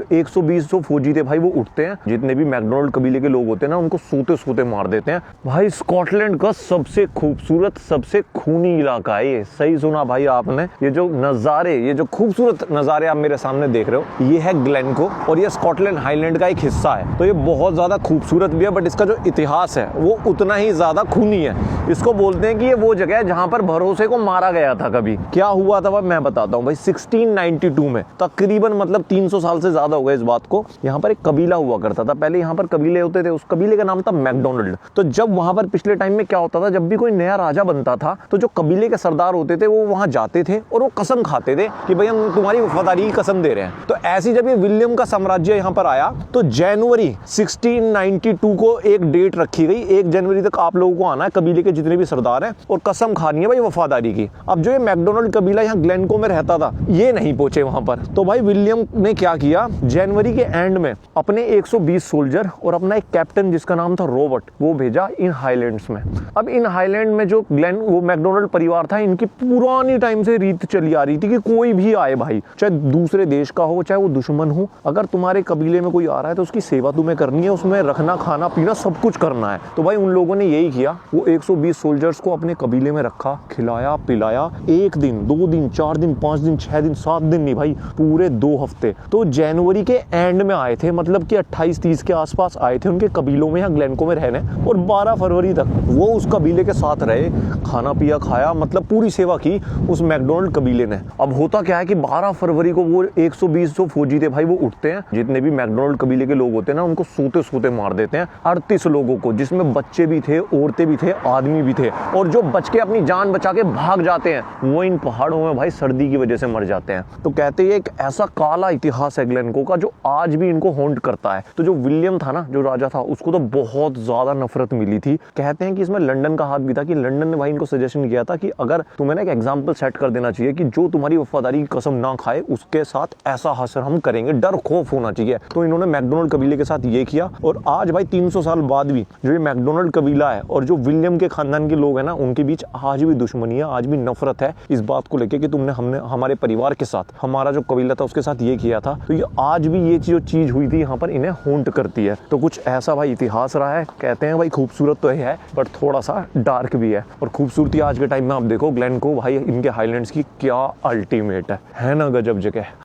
120 जो फौजी थे भाई वो उठते हैं, जितने भी मैकडोनल्ड कबीले के लोग होते हैं ना उनको सोते सोते मार देते हैं। भाई स्कॉटलैंड का सबसे खूबसूरत सबसे खूनी इलाका है ये, सही सुना भाई आपने। ये जो नज़ारे, ये जो खूबसूरत नज़ारे आप मेरे सामने देख रहे हो, ये है ग्लेनको और ये स्कॉटलैंड हाईलैंड का एक हिस्सा है। तो ये बहुत ज़्यादा खूबसूरत भी है, बट इसका जो इतिहास है वो उतना ही ज़्यादा खूनी है। इसको बोलते हैं कि ये वो जगह है जहाँ पर भरोसे को मारा गया था। कभी क्या हुआ था मैं बताता हूँ भाई। 1692 में तकरीबन मतलब 300 साल से ज्यादा हो गए इस बात को, यहाँ पर एक कबीला हुआ करता था। पहले यहाँ पर कबीले होते थे, उस कबीले का नाम था मैकडोनल्ड। तो जब वहां पर पिछले टाइम में क्या होता था, जब भी कोई नया राजा बनता था तो जो कबीले के सरदार होते थे वो वहां जाते थे और वो कसम खाते थे कि भाई हम तुम्हारी वफादारी की कसम दे रहे हैं। तो ऐसी जब ये विलियम का साम्राज्य यहाँ पर आया तो जनवरी 1692 को एक डेट रखी गई, 1 जनवरी तक आप लोगों को आना है, कबीले के जितने भी सरदार हैं, और कसम खानी है भाई वफादारी की। अब जो ये मैकडोनल्ड कबीला यहाँ ग्लेनको में रहता था ये नहीं पहुंचे वहां पर। तो भाई विलियम ने क्या किया, जनवरी के एंड में अपने 120 सोल्जर और अपना एक कैप्टन जिसका नाम था रॉबर्ट, वो भेजा इन हाईलैंड्स में। अब इन हाईलैंड में जो वो मैकडोनल्ड परिवार था, इनकी पुरानी टाइम से रीत चली आ रही थी कि कोई भी आए भाई, चाहे दूसरे देश का हो चाहे वो दुश्मन हो, अगर तुम्हारे कबीले में कोई आ रहा है तो उसकी सेवा तुम्हें करनी है, उसमें रखना खाना पीना सब कुछ करना है। तो भाई उन लोगों ने यही किया, वो 120 सोल्जर्स को अपने कबीले में रखा, खिलाया पिलाया, 1 दिन 2 दिन 4 दिन 5 दिन 6 दिन 7 दिन नहीं भाई, पूरे 2 हफ्ते। तो जनवरी के एंड में आए थे, मतलब कि 28-30 के आसपास आए थे उनके कबीलों में यहाँ ग्लेनको में रहने, और 12 फरवरी तक वो उस कबीले के साथ रहे, खाना पिया खाया, मतलब पूरी सेवा की उस मैकडोनल्ड कबीले ने। अब होता क्या है कि 12 फरवरी को वो 120 जो फौजी थे भाई वो उठते हैं, जितने भी मैकडोनल्ड कबीले के लोग होते हैं ना उनको सोते सोते मार देते हैं, 38 लोगों को, जिसमें बच्चे भी थे, औरतें भी थे, आदमी भी थे। और जो बच के अपनी जान बचा के भाग जाते हैं वो इन पहाड़ों में भाई सर्दी की वजह से मर जाते हैं। तो कहते हैं एक ऐसा काला इतिहास है ग्लेनको का जो आज भी इनको हॉन्ट करता है। तो जो विलियम था ना, जो राजा था, उसको तो बहुत ज्यादा नफरत मिली थी। कहते हैं कि इसमें लंदन का हाथ भी था, कि लंदन ने भाई इनको सजेशन किया था कि अगर तुम्हें ना एक एग्जाम्पल सेट कर देना चाहिए कि जो तुम्हारी वफादारी की कसम ना खाए उसके साथ ऐसा हश्र हम करेंगे, डर खौफ होना चाहिए। तो इन्होंने मैकडोनल्ड कबीले के साथ ये किया, और आज भाई 300 साल बाद भी जो ये मैकडोनल्ड कबीला है और जो विलियम के खानदान के लोग हैं ना, उनके बीच आज भी दुश्मनी है, आज भी नफरत है इस बात को लेके कि हमने हमारे परिवार के साथ, हमारा जो कबीला था उसके साथ ये किया था। तो ये आज भी ये जो चीज हुई थी यहाँ पर इन्हें हॉन्ट करती है। तो कुछ ऐसा भाई इतिहास रहा है। कहते हैं भाई खूबसूरत तो है बट थोड़ा सा डार्क भी है, और खूबसूरती आज के टाइम में आप देखो ग्लेनको भाई, इनके हाईलैंड्स की क्या अल्टीमेट है ना, गजब जगह।